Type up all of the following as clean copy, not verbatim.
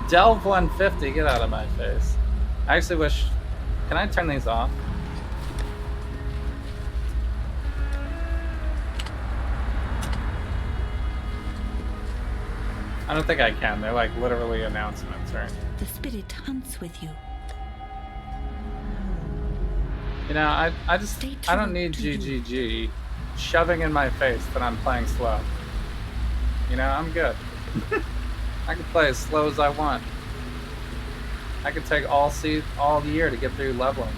Delve 150, get out of my face. I actually wish... Can I turn these off? I don't think I can. They're like literally announcements, right? The spirit hunts with you. You know, I don't need GGG shoving in my face that I'm playing slow. You know, I'm good. I can play as slow as I want. I could take all year to get through leveling.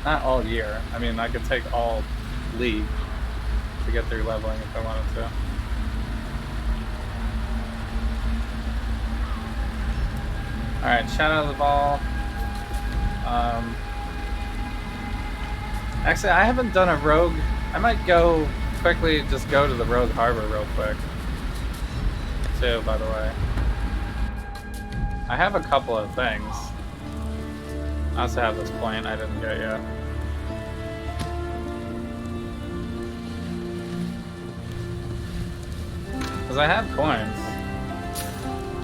Not all year. I mean, I could take all league to get through leveling if I wanted to. Alright, Shadow of the Ball. Actually, I haven't done a rogue. I might go quickly, just go to the Rogue Harbor real quick. Too, by the way. I have a couple of things. I also have this point I didn't get yet. Because I have coins.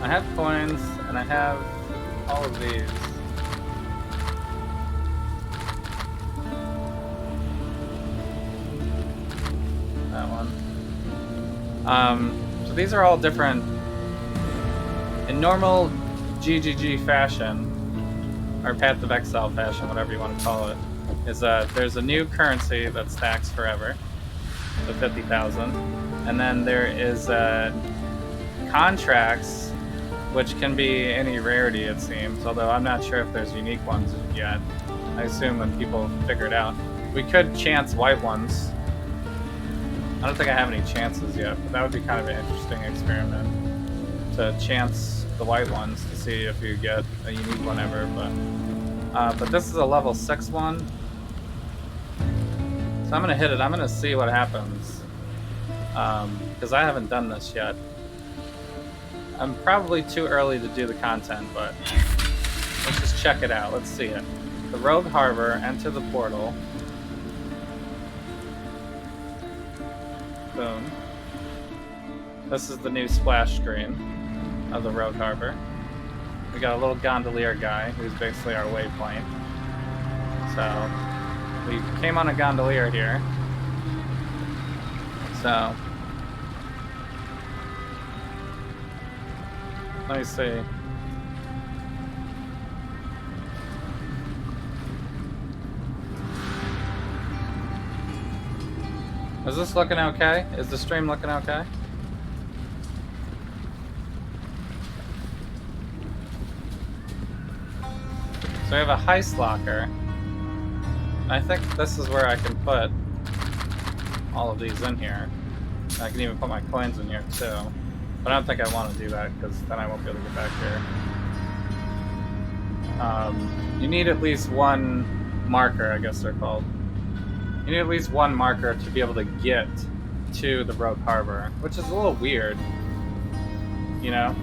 I have coins, and I have all of these. That one. So these are all different. In normal GGG fashion, or Path of Exile fashion, whatever you want to call it, is there's a new currency that stacks forever, the 50,000, and then there is contracts, which can be any rarity, it seems, although I'm not sure if there's unique ones yet. I assume when people figure it out. We could chance white ones. I don't think I have any chances yet, but that would be kind of an interesting experiment to chance the white ones to see if you get a unique one ever. But this is a level 6 one, so I'm gonna hit it. I'm gonna see what happens because I haven't done this yet. I'm probably too early to do the content, but let's just check it out. Let's see it. The Rogue Harbor, enter the portal. Boom. This is the new splash screen of the Rogue Harbor. We got a little gondolier guy who's basically our waypoint. So we came on a gondolier here. So let me see. Is this looking okay? Is the stream looking okay? So we have a heist locker. And I think this is where I can put all of these in here. I can even put my coins in here too. But I don't think I want to do that because then I won't be able to get back here. You need at least one marker, I guess they're called. You need at least one marker to be able to get to the Rogue Harbor, which is a little weird, you know?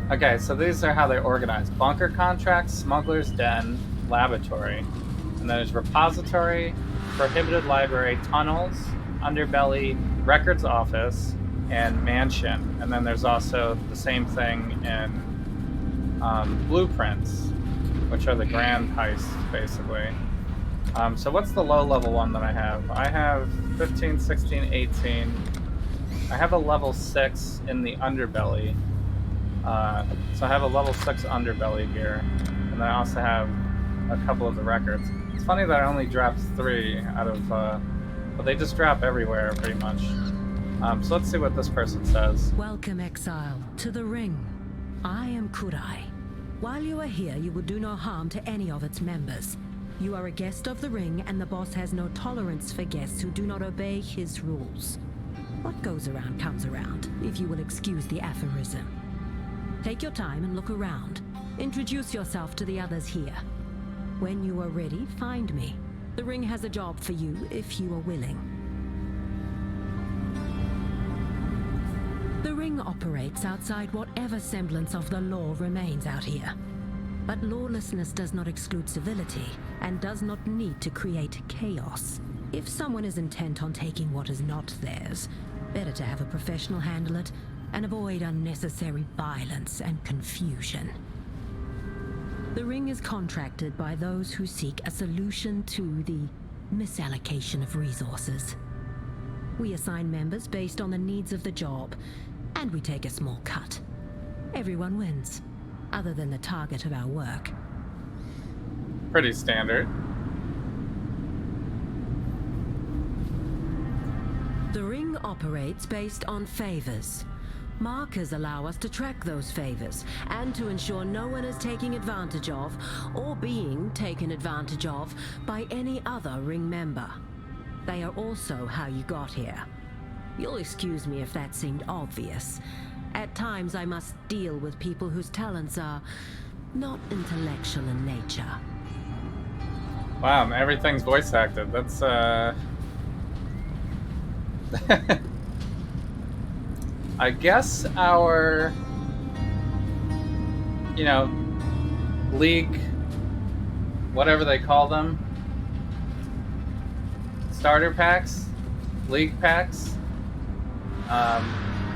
Okay, so these are how they're organized. Bunker contracts, smuggler's den, laboratory. And then there's repository, prohibited library, tunnels, underbelly, records office, and mansion. And then there's also the same thing in blueprints, which are the grand heists, basically. So what's the low-level one that I have? I have 15, 16, 18. I have a level 6 in the underbelly. So I have a level 6 underbelly here. And then I also have a couple of the records. It's funny that I only dropped 3 out of... but they just drop everywhere, pretty much. So let's see what this person says. Welcome, Exile, to the Ring. I am Kurai. While you are here, you will do no harm to any of its members. You are a guest of the Ring, and the boss has no tolerance for guests who do not obey his rules. What goes around comes around, if you will excuse the aphorism. Take your time and look around. Introduce yourself to the others here. When you are ready, find me. The Ring has a job for you, if you are willing. The Ring operates outside whatever semblance of the law remains out here. But lawlessness does not exclude civility, and does not need to create chaos. If someone is intent on taking what is not theirs, Better to have a professional handle it and avoid unnecessary violence and confusion. The ring is contracted by those who seek a solution to the misallocation of resources. We assign members based on the needs of the job, and we take a small cut. Everyone wins, other than the target of our work. Pretty standard. The ring operates based on favors. Markers allow us to track those favors and to ensure no one is taking advantage of or being taken advantage of by any other ring member. They are also how you got here. You'll excuse me if that seemed obvious. At times I must deal with people whose talents are not intellectual in nature. Wow, everything's voice acted. That's I guess our, you know, league, whatever they call them, starter packs, league packs,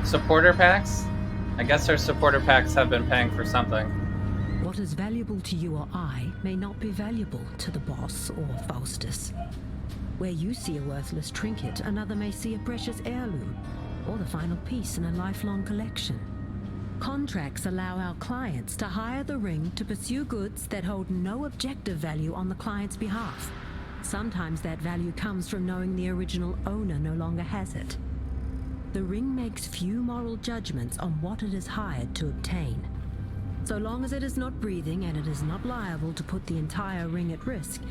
supporter packs. I guess our supporter packs have been paying for something. What is valuable to you or I may not be valuable to the boss or Faustus. Where you see a worthless trinket, another may see a precious heirloom, or the final piece in a lifelong collection. Contracts allow our clients to hire the ring to pursue goods that hold no objective value on the client's behalf. Sometimes that value comes from knowing the original owner no longer has it. The ring makes few moral judgments on what it is hired to obtain. So long as it is not breathing and it is not liable to put the entire ring at risk,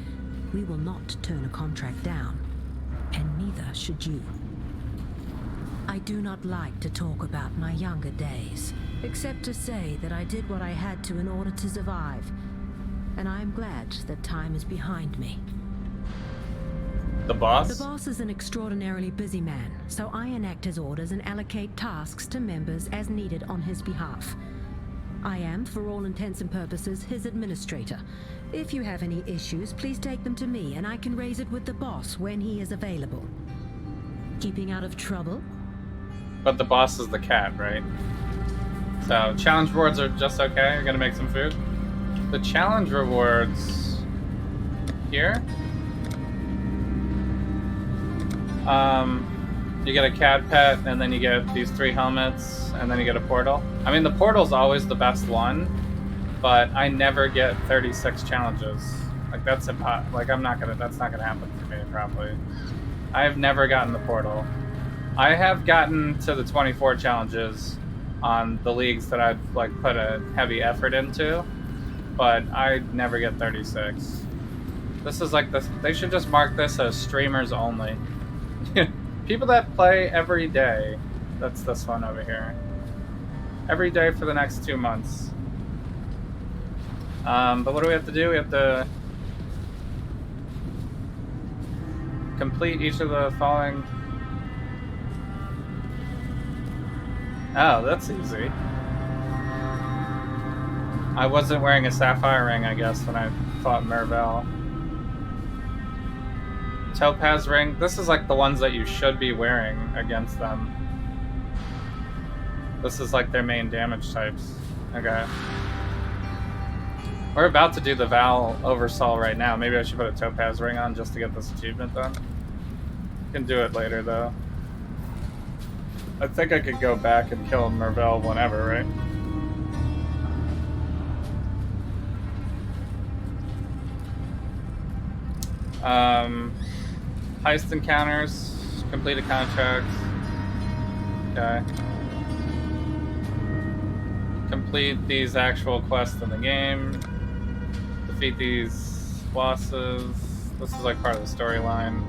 we will not turn a contract down, and neither should you. I do not like to talk about my younger days, except to say that I did what I had to in order to survive, and I am glad that time is behind me. The boss? The boss is an extraordinarily busy man, so I enact his orders and allocate tasks to members as needed on his behalf. I am, for all intents and purposes, his administrator. If you have any issues, please take them to me, and I can raise it with the boss when he is available. Keeping out of trouble? But the boss is the cat, right? So, challenge rewards are just okay. You're gonna make some food. The challenge rewards here. You get a cat pet, and then you get these 3 helmets, and then you get a portal. I mean, the portal's always the best one, but I never get 36 challenges. Like, that's impossible. Like, that's not gonna happen for me, probably. I've never gotten the portal. I have gotten to the 24 challenges on the leagues that I've, like, put a heavy effort into, but I never get 36. This is like this. They should just mark this as streamers only. People that play every day. That's this one over here. Every day for the next 2 months. But what do we have to do? We have to complete each of the following. Oh, that's easy. I wasn't wearing a sapphire ring, I guess, when I fought Mervell. Topaz ring. This is like the ones that you should be wearing against them. This is like their main damage types. Okay. We're about to do the Val Oversaw right now. Maybe I should put a Topaz ring on just to get this achievement done. Can do it later though. I think I could go back and kill Mervell whenever, right? Heist encounters, completed contracts. Okay. Complete these actual quests in the game. Defeat these bosses. This is like part of the storyline.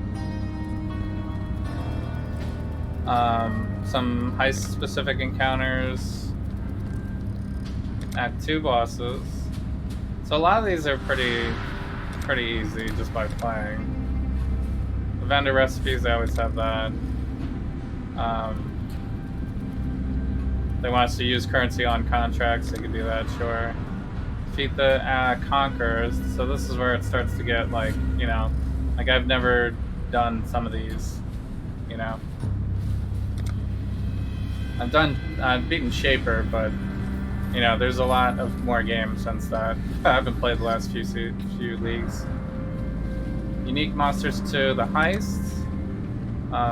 Some heist specific encounters. Act 2 bosses. So a lot of these are pretty easy just by playing. The vendor recipes, they always have that. They want us to use currency on contracts, they can do that, sure. Defeat the Conquerors. So this is where it starts to get like, you know, like I've never done some of these, you know. I've beaten Shaper, but you know, there's a lot of more games since that. I haven't played the last few leagues. Unique monsters to the Heist.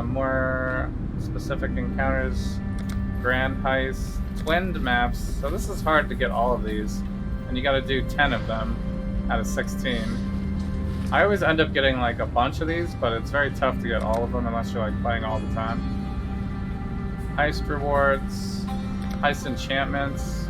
More specific encounters. Grand Heist. Twinned maps. So this is hard to get all of these. And you gotta do 10 of them out of 16. I always end up getting like a bunch of these, but it's very tough to get all of them unless you're like playing all the time. Heist rewards. Heist enchantments.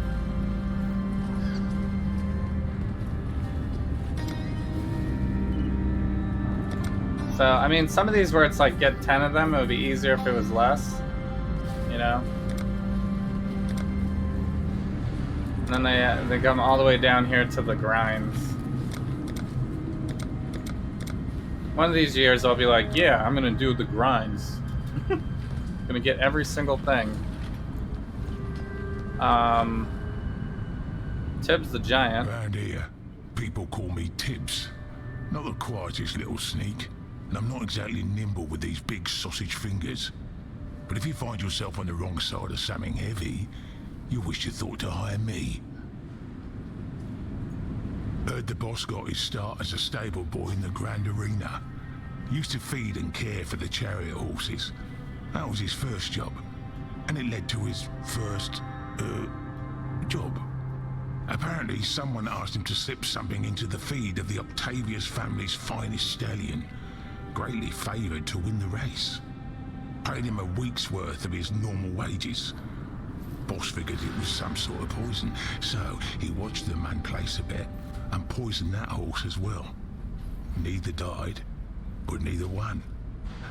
So, I mean, some of these where it's like get 10 of them, it would be easier if it was less, you know? And then they come all the way down here to the grinds. One of these years I'll be like, yeah, I'm gonna do the grinds. Gonna get every single thing. Tibbs the Giant. Around here, people call me Tibbs. Not the quietest little sneak. And I'm not exactly nimble with these big sausage fingers. But if you find yourself on the wrong side of something heavy, you wish you thought to hire me. Heard the boss got his start as a stable boy in the Grand Arena. Used to feed and care for the chariot horses. That was his first job. And it led to his first, job. Apparently, someone asked him to slip something into the feed of the Octavius family's finest stallion. Greatly favoured to win the race. Paid him a week's worth of his normal wages. Boss figured it was some sort of poison, so he watched the man place a bet and poisoned that horse as well. Neither died, but neither won.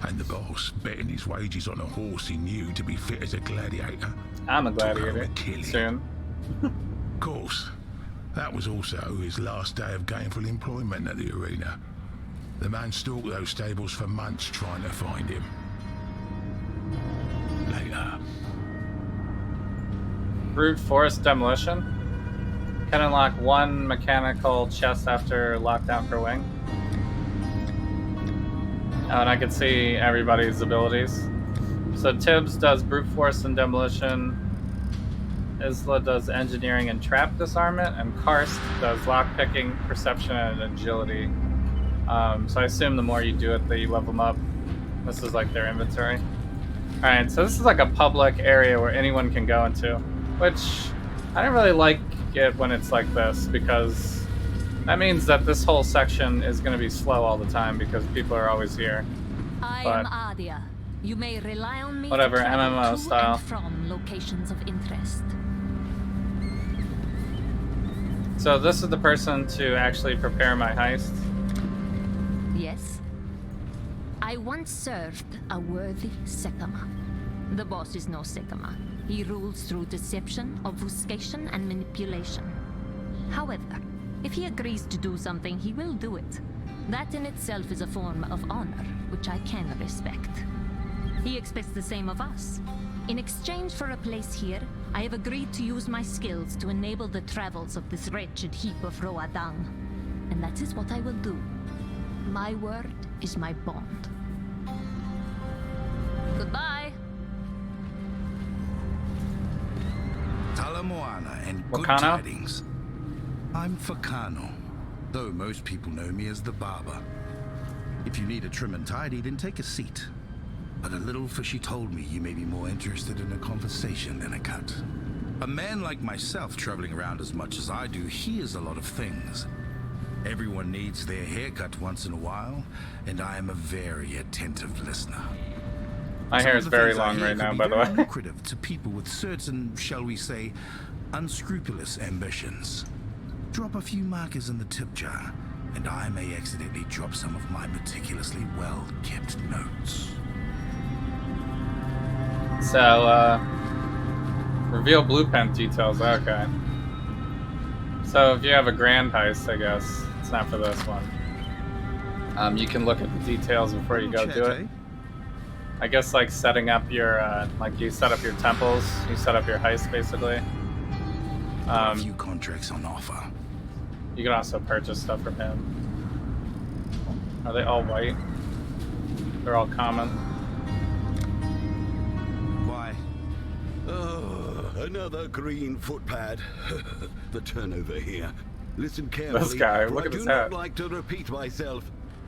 And the boss, betting his wages on a horse he knew to be fit as a gladiator. I'm a gladiator. Soon. Of course, that was also his last day of gainful employment at the arena. The man stalked those stables for months trying to find him. Later. Brute Force Demolition. Can unlock one mechanical chest after lockdown per wing. Oh, and I can see everybody's abilities. So Tibbs does Brute Force and Demolition. Isla does Engineering and Trap Disarmament. And Karst does Lockpicking, Perception, and Agility. So I assume the more you do it, you level them up. This is like their inventory. Alright, so this is like a public area where anyone can go into. Which, I don't really like it when it's like this, because that means that this whole section is going to be slow all the time, because people are always here. I am Adia. You may rely on me whatever, to travel MMO to style. and from locations of interest. So this is the person to actually prepare my heist. Yes. I once served a worthy Sekama. The boss is no Sekama. He rules through deception, obfuscation, and manipulation. However, if he agrees to do something, he will do it. That in itself is a form of honor, which I can respect. He expects the same of us. In exchange for a place here, I have agreed to use my skills to enable the travels of this wretched heap of Roadang. And that is what I will do. My word is my bond. Goodbye. Talamoana and good Wakano? tidings. I'm Fakano, though most people know me as the barber. If you need a trim and tidy, then take a seat. But a little fishy told me you may be more interested in a conversation than a cut. A man like myself traveling around as much as I do hears a lot of things. Everyone needs their haircut once in a while, and I am a very attentive listener. My hair is very long right now, by the way. Lucrative to people with certain, shall we say, unscrupulous ambitions. Drop a few markers in the tip jar, and I may accidentally drop some of my meticulously well-kept notes. So, reveal blue pen details. Okay. So if you have a grand heist, I guess it's not for this one. You can look at the details before you go do it. I guess like setting up your, like you set up your temples, you set up your heist basically. A few contracts on offer. You can also purchase stuff from him. Are they all white? They're all common. Why? Another green footpad. The turnover here. Listen carefully. This guy, for look I at his do not hat. like to repeat myself.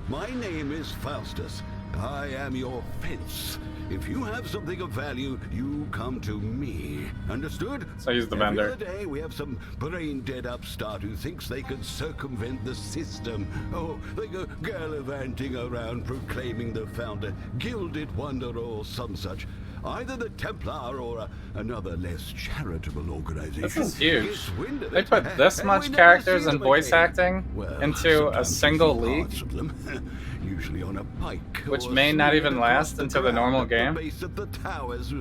My name is Faustus. I am your fence. If you have something of value, you come to me. Understood? So he's the Every vendor. other day we have some brain-dead upstart who thinks they can circumvent the system. Oh, they go gallivanting around proclaiming the founder, Gilded Wonder or some such. Either the Templar or another less charitable organization. This is huge. gets wind of They it, put this and much we never characters see and them voice again. acting Well, into a sometimes you single see league, parts of them, usually on a pike, which or may not slid even across last the into the ground normal at game. The base of the towers.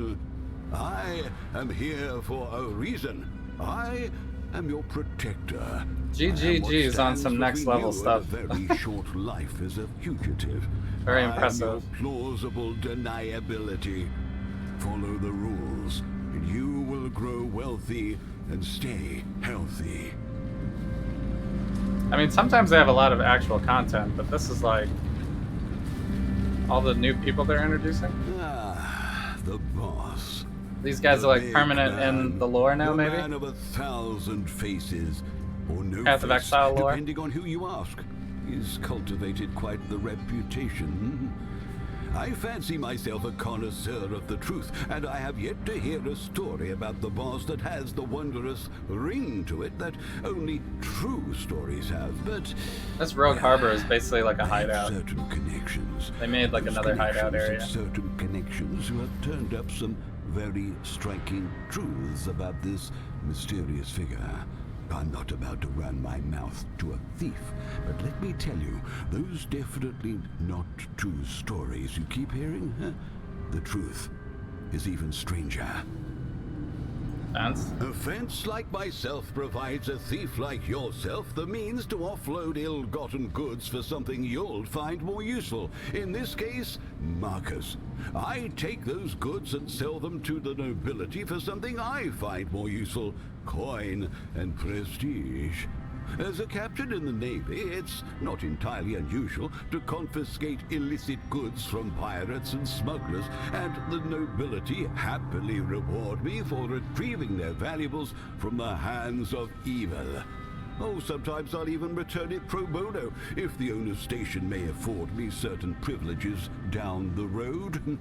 I am here for a reason. I am your protector. GGG's on some next level stuff. A very short life as a fugitive. Very I am impressive. your plausible deniability. Follow the rules, and you will grow wealthy and stay healthy. I mean, sometimes they have a lot of actual content, but this is like all the new people they're introducing. Ah, the boss. These guys The are like big permanent in man, the lore now, the maybe? man of 1,000 faces, or no Path of face, Exile lore. depending on who you ask. He's cultivated quite the reputation. I fancy myself a connoisseur of the truth, and I have yet to hear a story about the boss that has the wondrous ring to it that only true stories have. But This Rogue Harbor is basically like a I have hideout. certain connections. They made like Those another hideout connections area. and certain connections who have turned up some very striking truths about this mysterious figure. I'm not about to run my mouth to a thief, but let me tell you, those definitely not true stories you keep hearing, the truth is even stranger. Fence. A fence like myself provides a thief like yourself the means to offload ill-gotten goods for something you'll find more useful. In this case, markers. I take those goods and sell them to the nobility for something I find more useful. Coin and prestige. As a captain in the Navy, it's not entirely unusual to confiscate illicit goods from pirates and smugglers, and the nobility happily reward me for retrieving their valuables from the hands of evil. Oh, sometimes I'll even return it pro bono, if the owner's station may afford me certain privileges down the road.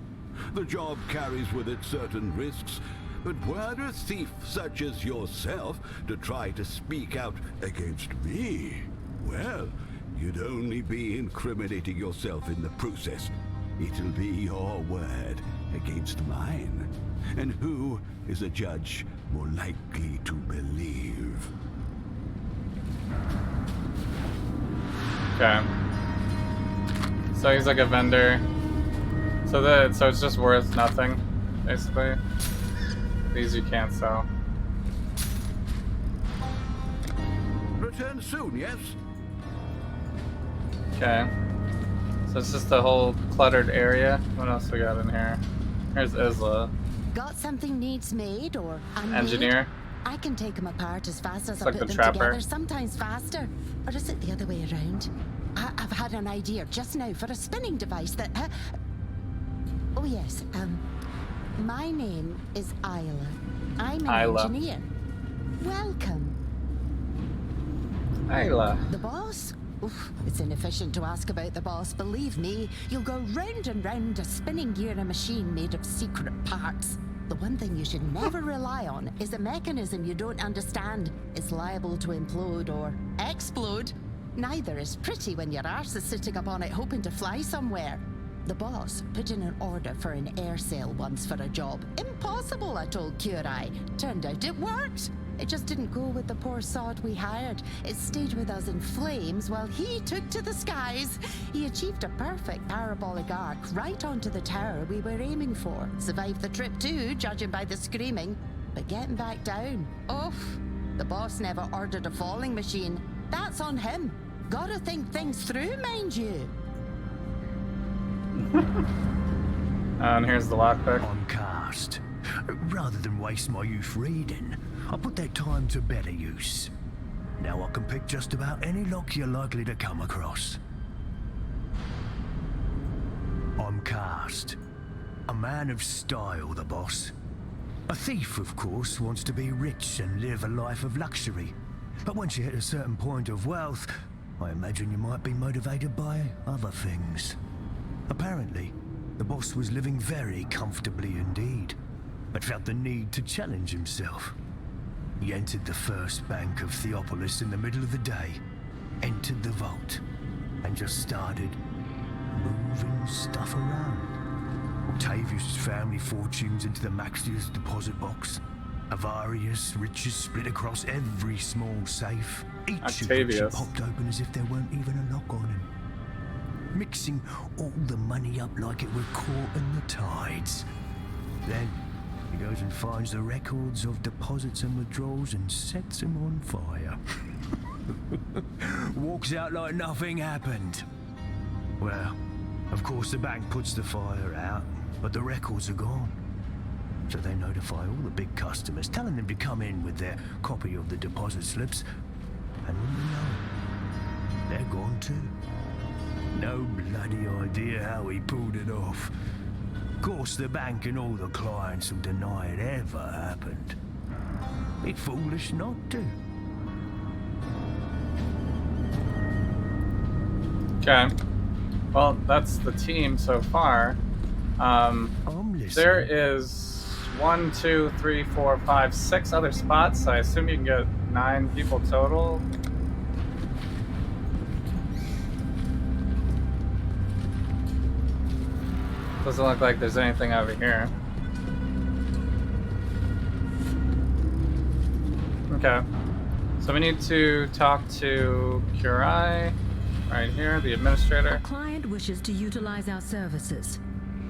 The job carries with it certain risks, but were a thief such as yourself to try to speak out against me, well, you'd only be incriminating yourself in the process. It'll be your word against mine. And who is a judge more likely to believe? Okay. So he's like a vendor. So it's just worth nothing, basically. These you can't sell. Return soon, yes? Okay. So it's just a whole cluttered area. What else we got in here? Here's Isla. Got something needs made or unmade? Engineer. I can take them apart as fast as It's I like put the them trapper. together, sometimes faster. Or is it the other way around? I've had an idea just now for a spinning device that... Oh yes, my name is Isla. I'm an Isla. engineer. Welcome. Isla. The boss? Oof, it's inefficient to ask about the boss. Believe me, you'll go round and round a spinning gear in a machine made of secret parts. The one thing you should never rely on is a mechanism you don't understand. It's liable to implode or explode. Neither is pretty when your arse is sitting up on it hoping to fly somewhere. The boss put in an order for an air sail once for a job. Impossible, I told Curai. Turned out it worked. It just didn't go with the poor sod we hired. It stayed with us in flames while he took to the skies. He achieved a perfect parabolic arc right onto the tower we were aiming for. Survived the trip too, judging by the screaming. But getting back down, oof. The boss never ordered a falling machine. That's on him. Gotta think things through, mind you. And here's the lockpick. I'm cast. Rather than waste my youth reading, I put that time to better use. Now I can pick just about any lock you're likely to come across. I'm cast. A man of style, the boss. A thief, of course, wants to be rich and live a life of luxury. But once you hit a certain point of wealth, I imagine you might be motivated by other things. Apparently, the boss was living very comfortably indeed, but felt the need to challenge himself. He entered the first bank of Theopolis in the middle of the day, entered the vault, and just started moving stuff around. Octavius' family fortunes into the Maxius deposit box. Avarius riches split across every small safe, each of which he popped open as if there weren't even a lock on him. Mixing all the money up like it were caught in the tides. Then he goes and finds the records of deposits and withdrawals and sets them on fire. Walks out like nothing happened. Well, of course the bank puts the fire out, but the records are gone. So they notify all the big customers, telling them to come in with their copy of the deposit slips. And when you know, they're gone too. No bloody idea how he pulled it off. Of course, the bank and all the clients will deny it ever happened. Be foolish not to. Okay. Well, that's the team so far. There is 1, 2, 3, 4, 5, 6 other spots. I assume you can get 9 people total. Doesn't look like there's anything over here. Okay. So we need to talk to Kurai, right here, the administrator. A client wishes to utilize our services.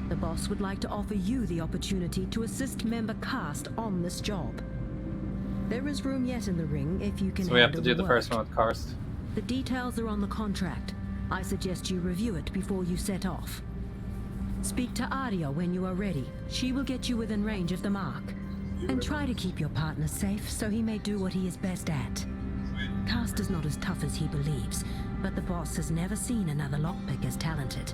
The boss would like to offer you the opportunity to assist member cast on this job. There is room yet in the ring if you can. So we have to do the first one with Karst. The details are on the contract. I suggest you review it before you set off. Speak to Aria when you are ready. She will get you within range of the mark. And try to keep your partner safe so he may do what he is best at. Karst is not as tough as he believes, but the boss has never seen another lockpick as talented.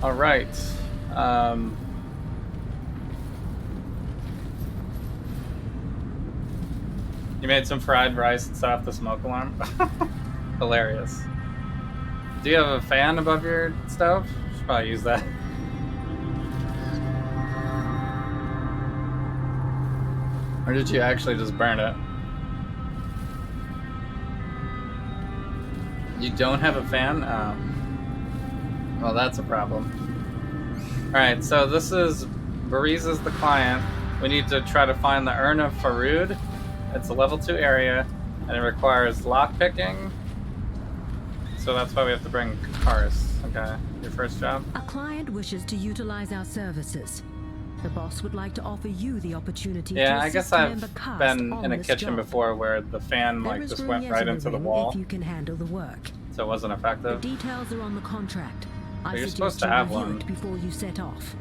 All right. You made some fried rice and set off the smoke alarm. Hilarious. Do you have a fan above your stove? Should probably use that. Or did you actually just burn it? You don't have a fan? Oh. Well, that's a problem. Alright, so this is Bariza's the client. We need to try to find the Urn of Faroud. It's a level 2 area, and it requires lockpicking. So that's why we have to bring cars. Okay, your first job? A client wishes to utilize our services. The boss would like to offer you the opportunity to I guess assist I've member cast been on in a this kitchen job. before where the fan There like is just room went yet right in into the ring wall. if you can handle the work. So it wasn't The effective. details are on the contract. I You're suggest supposed to you have review one. it before you set off.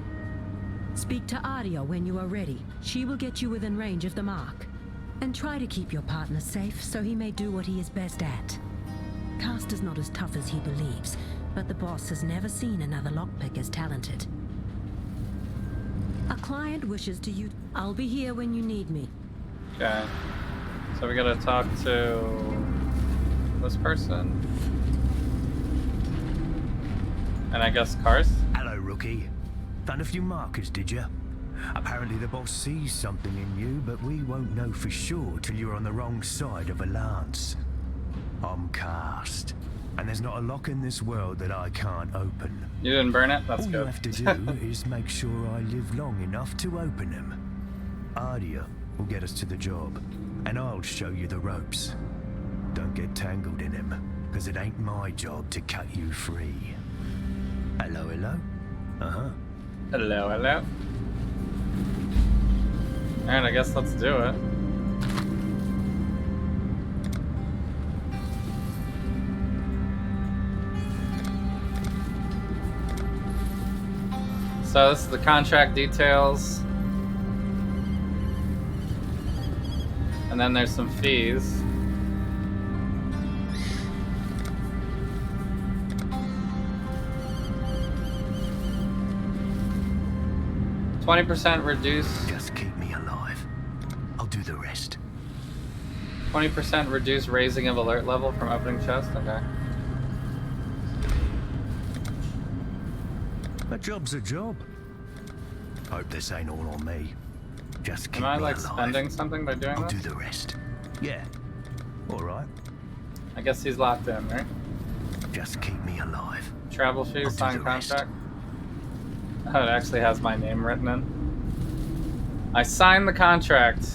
Speak to Aria when you are ready. She will get you within range of the mark. And try to keep your partner safe so he may do what he is best at. Karst is not as tough as he believes, but the boss has never seen another lockpick as talented. A client wishes to use... I'll be here when you need me. Okay. So we gotta talk to this person. And I guess Karst? Hello, rookie. Found a few markers, did you? Apparently the boss sees something in you, but we won't know for sure till you're on the wrong side of a lance. I'm Karst, and there's not a lock in this world that I can't open. You didn't burn it? That's All good. you have to do is make sure I live long enough to open them. Aria will get us to the job, and I'll show you the ropes. Don't entangled in him, because it ain't my job to cut you free. Hello, hello? Uh-huh. Hello, hello. Alright, I guess let's do it. So this is the contract details. And then there's some fees. %, reduce. Just keep me alive. I'll do the rest. 20% reduce raising of alert level from opening chest. Okay. A job's a job. Hope this ain't all on me. Just keep Am I me like alive. spending something by doing I'll this? do the rest. Yeah. All right. I guess he's locked in, right? Just keep me alive. Travel fees, I'll do sign the rest. contract. Oh, it actually has my name written in. I signed the contract.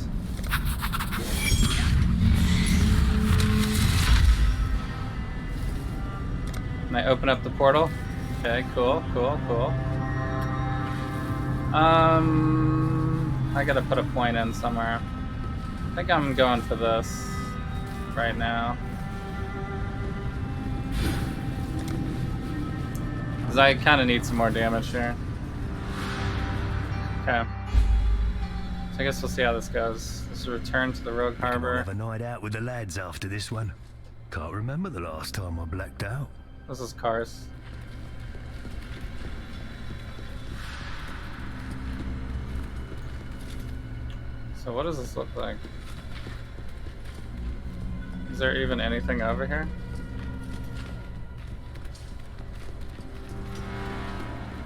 And I open up the portal. Okay, cool. I gotta put a point in somewhere. I think I'm going for this right now. Because I kind of need some more damage here. Okay. So I guess we'll see how this goes. This is a return to the Rogue I'll Harbor. have a night out with the lads after this one. Can't remember the last time I blacked out. This is cars. So what does this look like? Is there even anything over here?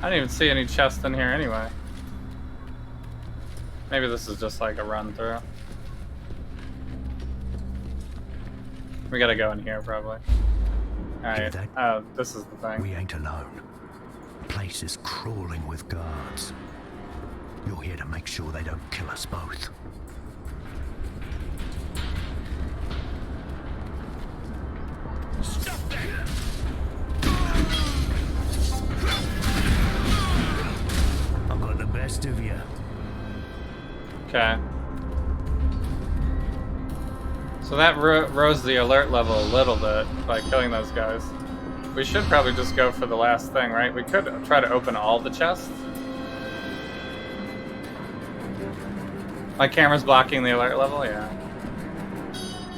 I don't even see any chests in here anyway. Maybe this is just like a run through. We gotta go in here probably. Hear Alright. that? Oh, this is the thing. We ain't alone. The place is crawling with guards. You're here to make sure they don't kill us both. Stop there! I've got the best of you. Okay. So that rose the alert level a little bit by killing those guys. We should probably just go for the last thing, right? We could try to open all the chests. My camera's blocking the alert level? Yeah.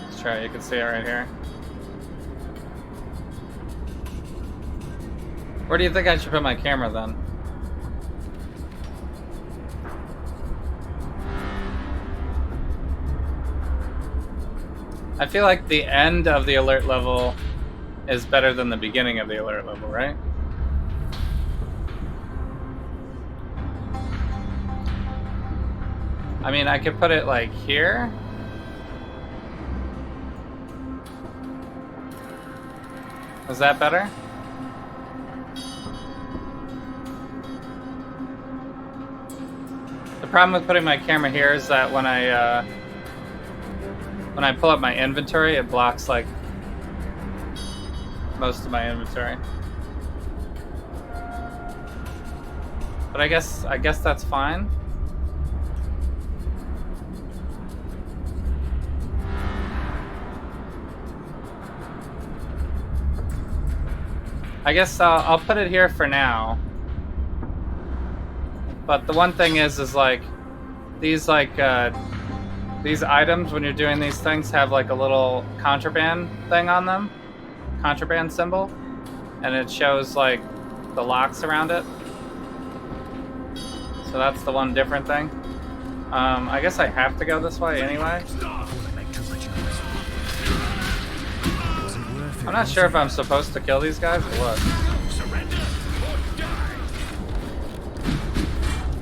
Let's try it. You can see it right here. Where do you think I should put my camera then? I feel like the end of the alert level is better than the beginning of the alert level, right? I mean, I could put it like here. Is that better? The problem with putting my camera here is that when I pull up my inventory, it blocks like most of my inventory. But I guess that's fine. I guess I'll put it here for now. But the one thing is like these these items, when you're doing these things, have like a little contraband thing on them, contraband symbol, and it shows like the locks around it. So that's the one different thing. I guess I have to go this way anyway. I'm not sure if I'm supposed to kill these guys or what.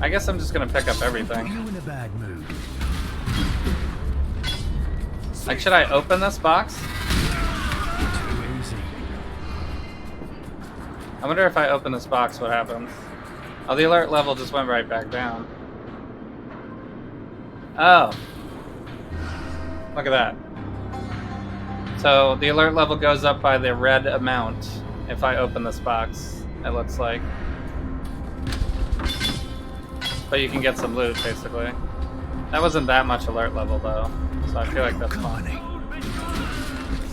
I guess I'm just gonna pick up everything. You in a bad mood? Like, should I open this box? Too easy. I wonder if I open this box, what happens? Oh, the alert level just went right back down. Oh. Look at that. So the alert level goes up by the red amount if I open this box, it looks like. But you can get some loot, basically. That wasn't that much alert level, though, so I feel like that's fine.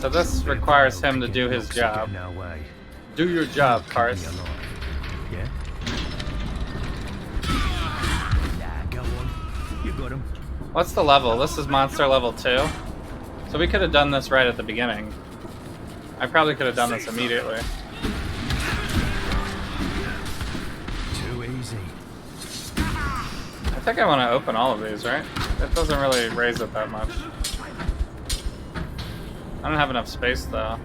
So this requires him to do his job. Do your job, Cars. Yeah? Nah, go on. You got him. What's the level? This is monster level 2. So we could have done this right at the beginning. I probably could have done this immediately. Too easy. I think I want to open all of these, right? It doesn't really raise it that much. I don't have enough space, though.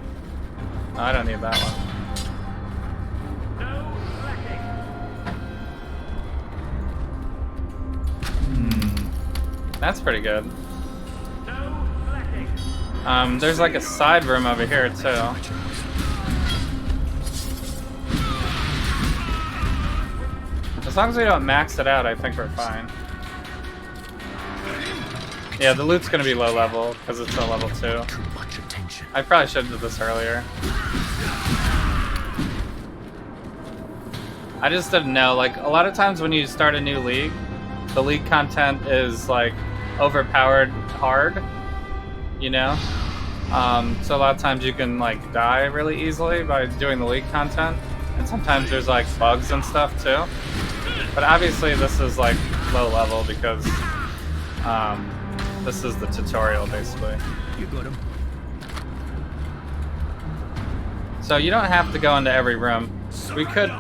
No, I don't need that one. That's pretty good. There's like a side room over here, too. As long as we don't max it out, I think we're fine. Yeah, the loot's gonna be low level, because it's a level 2. I probably should have did this earlier. I just didn't know, like, a lot of times when you start a new league, the league content is, like, overpowered hard, you know? So a lot of times you can, like, die really easily by doing the league content. And sometimes there's, like, bugs and stuff, too. But obviously this is, like, low level because, this is the tutorial, basically. You got him. So you don't have to go into every room. We could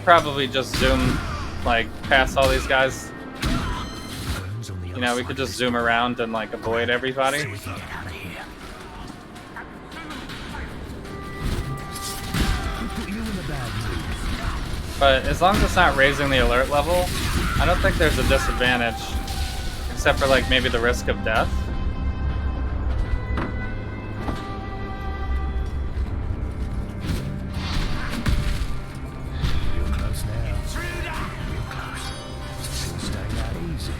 probably just zoom, like, past all these guys. You know, we could just zoom around and, like, avoid everybody. But as long as it's not raising the alert level, I don't think there's a disadvantage. Except for, like, maybe the risk of death. You're close now. You're close. It'll stay that easy.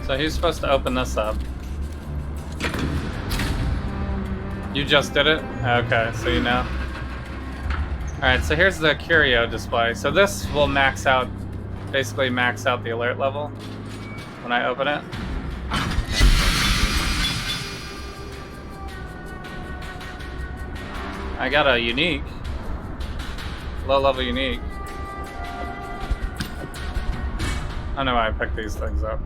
So he's supposed to open this up. You just did it? Okay, so you know. Alright, so here's the curio display. So this will max out, basically max out the alert level when I open it. I got a unique. Low level unique. I don't know why I picked these things up.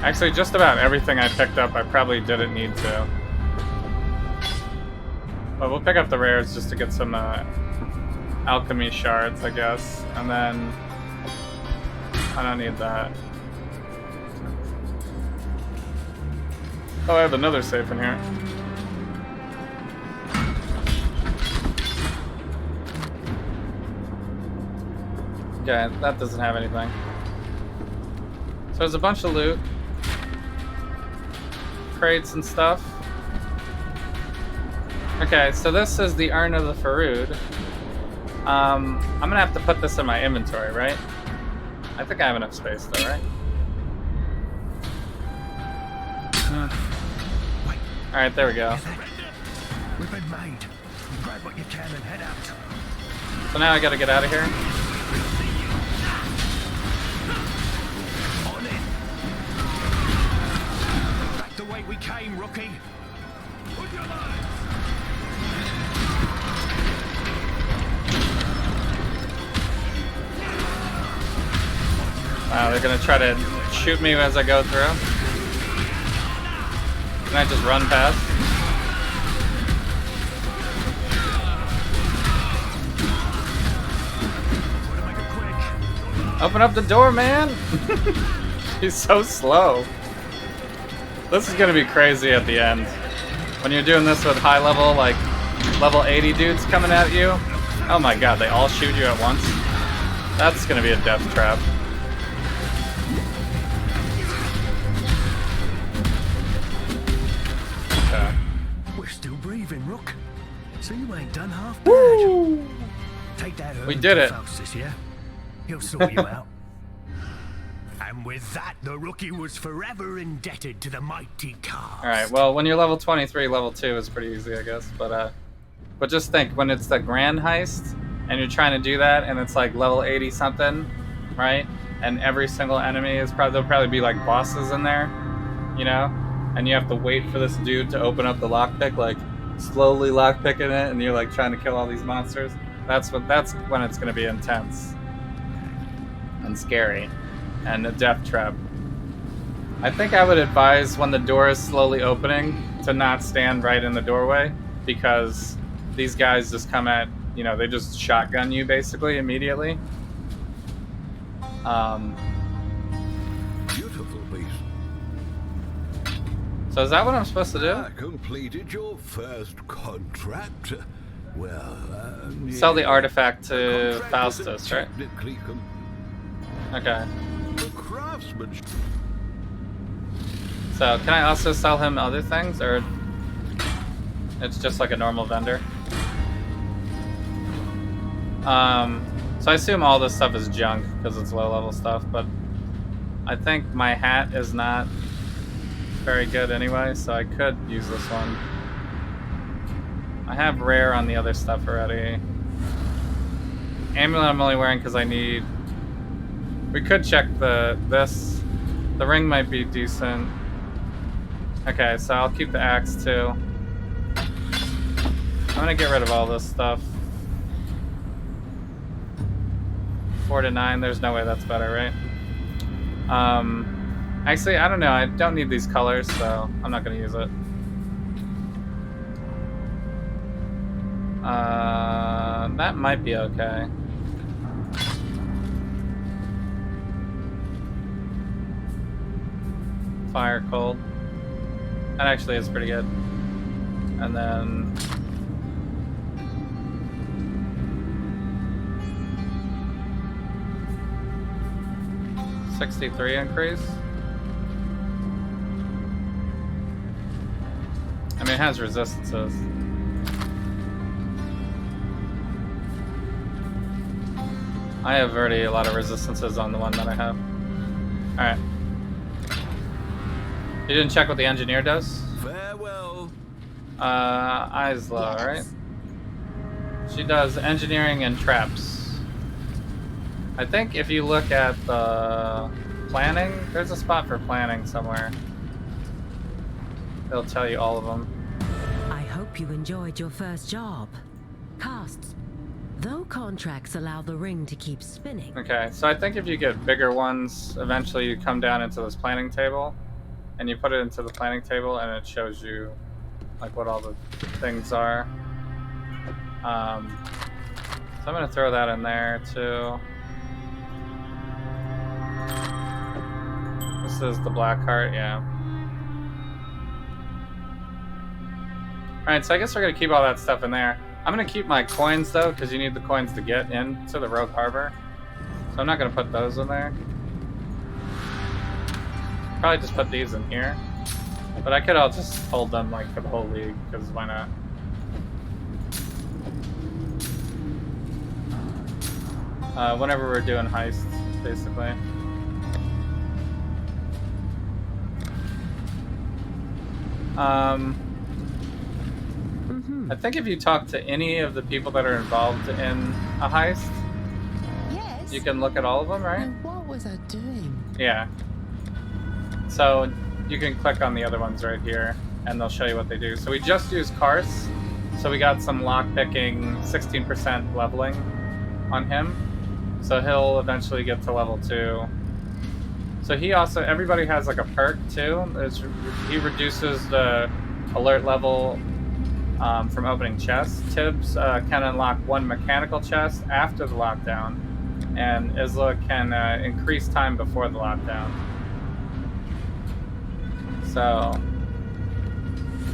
Actually, just about everything I picked up I probably didn't need to. But we'll pick up the rares just to get some alchemy shards, I guess. And then I don't need that. Oh, I have another safe in here. Okay, that doesn't have anything. So there's a bunch of loot. Crates and stuff. Okay, so this is the Urn of the Farood. I'm gonna have to put this in my inventory, right? I think I have enough space though, right? Alright, there we go. We've been made. Grab what you can and head out. So now I gotta get out of here. On it. Back the way we came, rookie. Put your lives. Wow, they're gonna try to shoot me as I go through. Can I just run past? Open up the door, man! He's so slow. This is gonna be crazy at the end. When you're doing this with high level, like, level 80 dudes coming at you. Oh my god, they all shoot you at once? That's gonna be a death trap. We're still breathing, Rook. So you ain't done half bad. Take that. We did it. Faustus, yeah? He'll sort you out. And And with that, the rookie was forever indebted to the mighty cast. All right. Well, when you're level 23, level 2 is pretty easy, I guess. But just think when it's the grand heist and you're trying to do that, and it's like level 80 something, right? And every single enemy is there'll probably be like bosses in there, you know, and you have to wait for this dude to open up the lockpick, like slowly lockpicking it, and you're like trying to kill all these monsters. That's when it's going to be intense and scary and a death trap. I think I would advise when the door is slowly opening to not stand right in the doorway, because these guys just come at, you know, they just shotgun you basically immediately. Beautiful piece. So is that what I'm supposed to do? Completed your first contract. Well, Sell the yeah. artifact The to contract Faustus, wasn't right? technically Okay. the craftsmanship. So can I also sell him other things, or it's just like a normal vendor? So I assume all this stuff is junk because it's low level stuff, but I think my hat is not very good anyway, so I could use this one. I have rare on the other stuff already. Amulet I'm only wearing because I need... We could check this. The ring might be decent. Okay, so I'll keep the axe too. I'm gonna get rid of all this stuff. 4 to 9, there's no way that's better, right? Actually, I don't know. I don't need these colors, so I'm not gonna use it. That might be okay. Fire cold. That actually is pretty good. And then 63 increase. I mean, it has resistances. I have already a lot of resistances on the one that I have. Alright. You didn't check what the engineer does? Farewell. Isla, Yes. right? She does engineering and traps. I think if you look at the planning, there's a spot for planning somewhere. They'll tell you all of them. I hope you enjoyed your first job. Casts. Though contracts allow the ring to keep spinning. Okay, so I think if you get bigger ones, eventually you come down into this planning table, and you put it into the planning table, and it shows you like what all the things are. So I'm gonna throw that in there too. This is the black heart, yeah. Alright, so I guess we're gonna keep all that stuff in there. I'm gonna keep my coins though, because you need the coins to get into the Rogue Harbor. So I'm not gonna put those in there. Probably just put these in here. But I could all just hold them like for the whole league, because why not? Whenever we're doing heists, basically. I think if you talk to any of the people that are involved in a heist, Yes. you can look at all of them, right? Now, what was I doing? Yeah. So you can click on the other ones right here, and they'll show you what they do. So we just used Karst, so we got some lockpicking, 16% leveling on him. So he'll eventually get to level 2. So he also, everybody has like a perk too. He reduces the alert level from opening chests. Tibbs can unlock 1 mechanical chest after the lockdown, and Isla can increase time before the lockdown. So,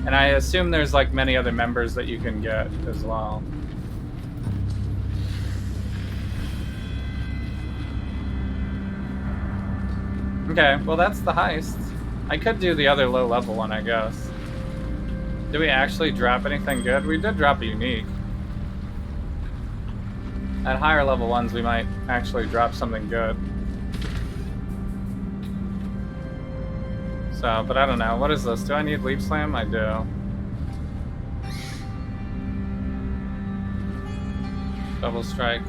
and I assume there's like many other members that you can get as well. Okay, well that's the heist. I could do the other low level one, I guess. Did we actually drop anything good? We did drop a unique. At higher level ones, we might actually drop something good. So, but I don't know. What is this? Do I need Leap Slam? I do. Double Strike.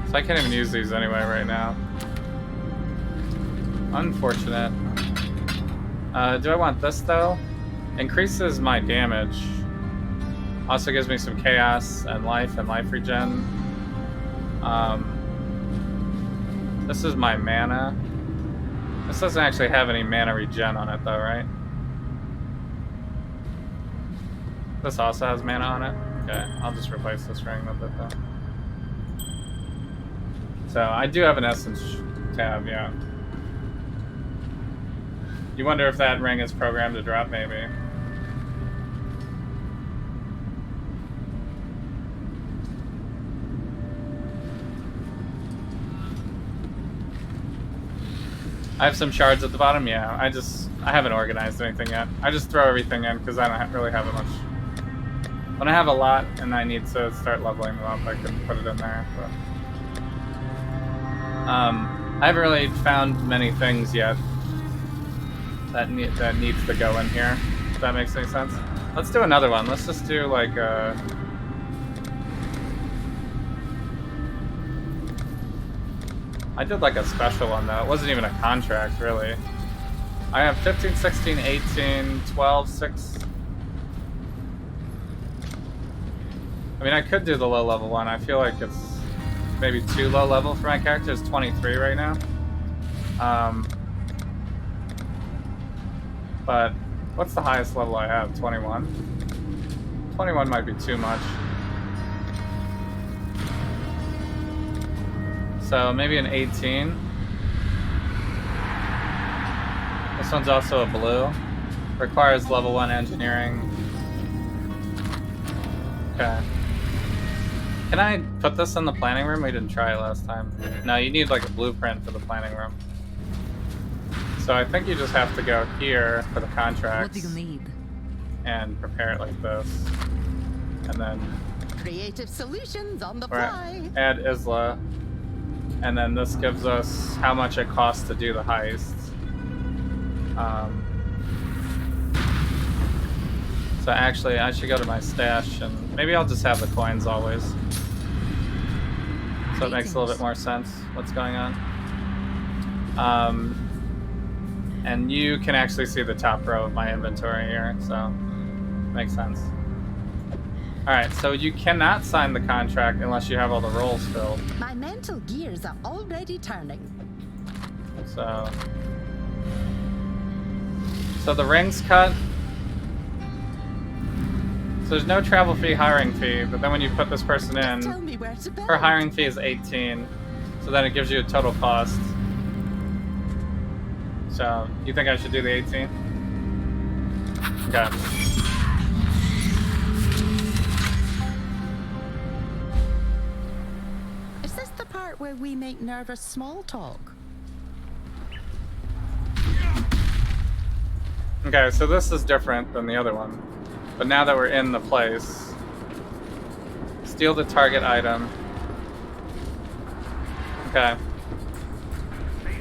So I can't even use these anyway right now. Unfortunate. Do I want this though? Increases my damage. Also gives me some chaos and life regen. This is my mana. This doesn't actually have any mana regen on it though, right? This also has mana on it? Okay, I'll just replace this ring with it though. So I do have an essence tab, yeah. You wonder if that ring is programmed to drop, maybe. I have some shards at the bottom, yeah. I haven't organized anything yet. I just throw everything in because I don't really have much. When I have a lot and I need to start leveling them up, I can put it in there. But I haven't really found many things yet that needs to go in here. If that makes any sense. Let's do another one. Let's just do like I did like a special one though. It wasn't even a contract really. I have 15, 16, 18, 12, 6. I mean, I could do the low level one. I feel like it's maybe too low level for my character. It's 23 right now. But what's the highest level I have? 21? 21 might be too much. So maybe an 18. This one's also a blue. Requires level 1 engineering. Okay. Can I put this in the planning room? We didn't try it last time. No, you need like a blueprint for the planning room. So I think you just have to go here for the contracts. What do you need? And prepare it like this. And then Creative solutions on the fly. add Isla. And then this gives us how much it costs to do the heist. So actually, I should go to my stash and maybe I'll just have the coins always. So it makes a little bit more sense what's going on. And you can actually see the top row of my inventory here, so makes sense. Alright, so you cannot sign the contract unless you have all the roles filled. My mental gears are already turning. So the ring's cut. So there's no travel fee, hiring fee, but then when you put this person in, Tell me where to her hiring fee is 18. So then it gives you a total cost. So you think I should do the 18? Okay. Is this the part where we make nervous small talk? Okay, so this is different than the other one. But now that we're in the place, steal the target item. Okay.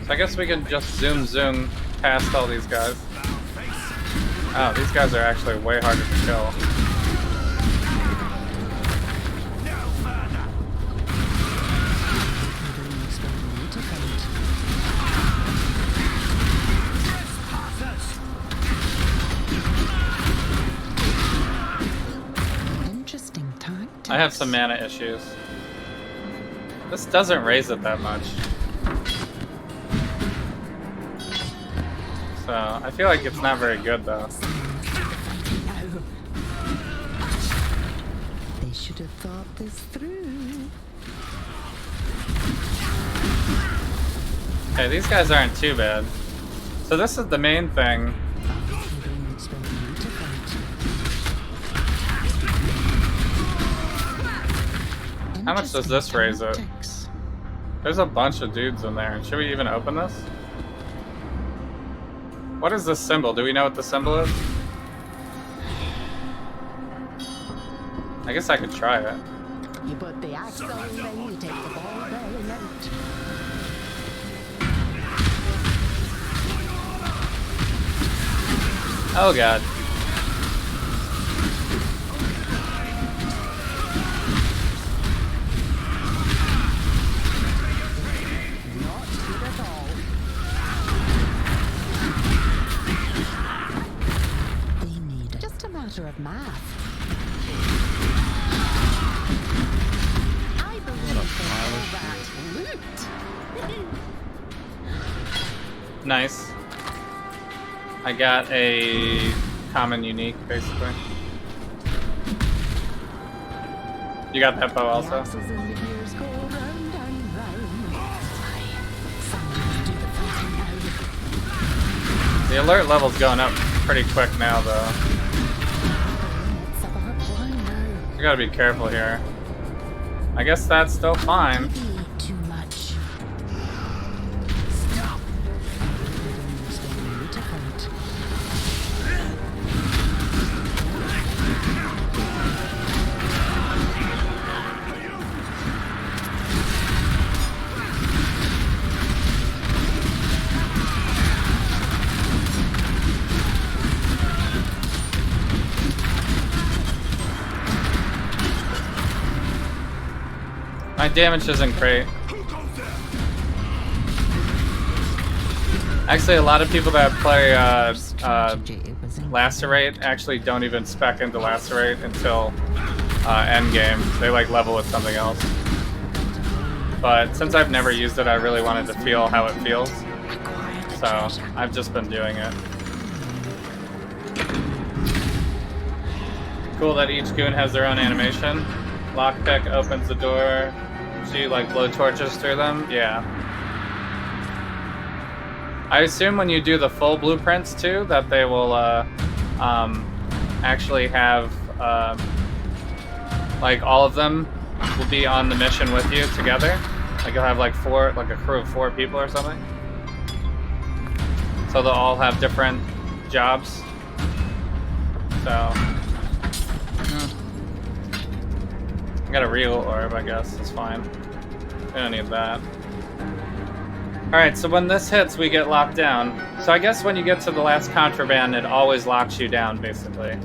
So I guess we can just zoom past all these guys. Oh, these guys are actually way harder to kill. Interesting tactics. I have some mana issues. This doesn't raise it that much. So, I feel like it's not very good though. They should have thought this through. Okay, these guys aren't too bad. So this is the main thing. How much does this raise it? There's a bunch of dudes in there. Should we even open this? What is this symbol? Do we know what the symbol is? I guess I could try it. You put the axe on, then you take the ball bearing out. Oh god. Not good at all. They need it. Just a matter of math. I believe in all that loot. Nice. I got a common unique, basically. You got that bow The also? axles in the gears go round and round. Aye, someone do the fighting now. The alert level's going up pretty quick now, though. It's about one now. You gotta be careful here. I guess that's still fine. Maybe too much. Stop! Everything's getting different. My damage isn't great. Actually, a lot of people that play Lacerate actually don't even spec into Lacerate until endgame. They like level with something else. But since I've never used it, I really wanted to feel how it feels. So I've just been doing it. Cool that each goon has their own animation. Lockpick opens the door. She like blow torches through them. Yeah. I assume when you do the full blueprints too, that they will actually have like all of them will be on the mission with you together. Like you'll have like a crew of 4 people or something. So they'll all have different jobs. So. I got a real orb, I guess. It's fine. We don't need that. Alright, so when this hits, we get locked down. So I guess when you get to the last contraband, it always locks you down, basically.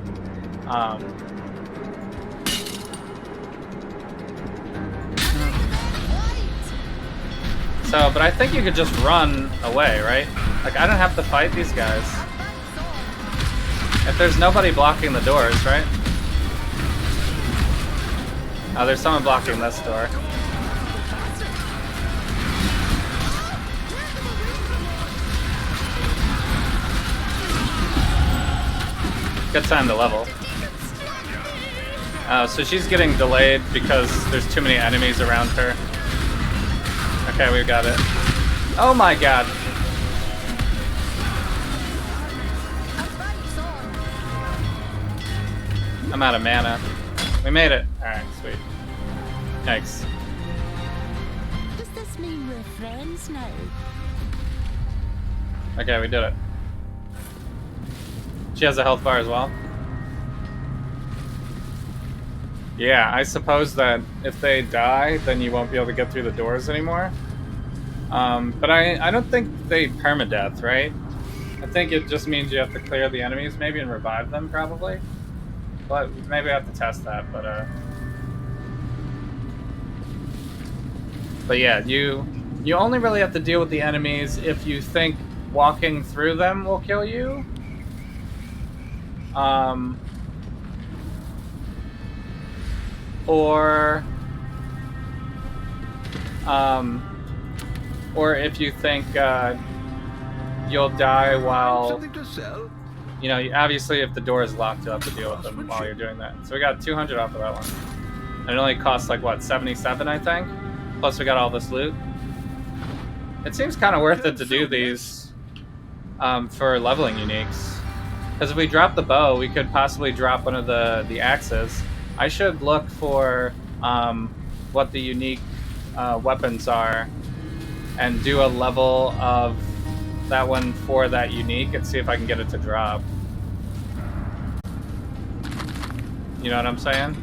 So, but I think you could just run away, right? Like, I don't have to fight these guys. If there's nobody blocking the doors, right? Oh, there's someone blocking this door. Good time to level. So she's getting delayed because there's too many enemies around her. Okay, we got it. Oh my god! I'm out of mana. We made it. Alright, sweet. Thanks. Does this mean we're friends now? Okay, we did it. She has a health bar as well. Yeah, I suppose that if they die, then you won't be able to get through the doors anymore. But I don't think they permadeath, right? I think it just means you have to clear the enemies, maybe, and revive them, probably. But maybe I have to test that, but yeah, you only really have to deal with the enemies if you think walking through them will kill you. Or if you think you'll die while, Something to sell? you know, obviously if the door is locked, you'll have to deal with them while you're doing that. So we got 200 off of that one. And it only costs like, what, 77, I think? Plus we got all this loot. It seems kind of worth it to do these for leveling uniques. Because if we drop the bow, we could possibly drop one of the axes. I should look for what the unique weapons are and do a level of that one for that unique and see if I can get it to drop. You know what I'm saying?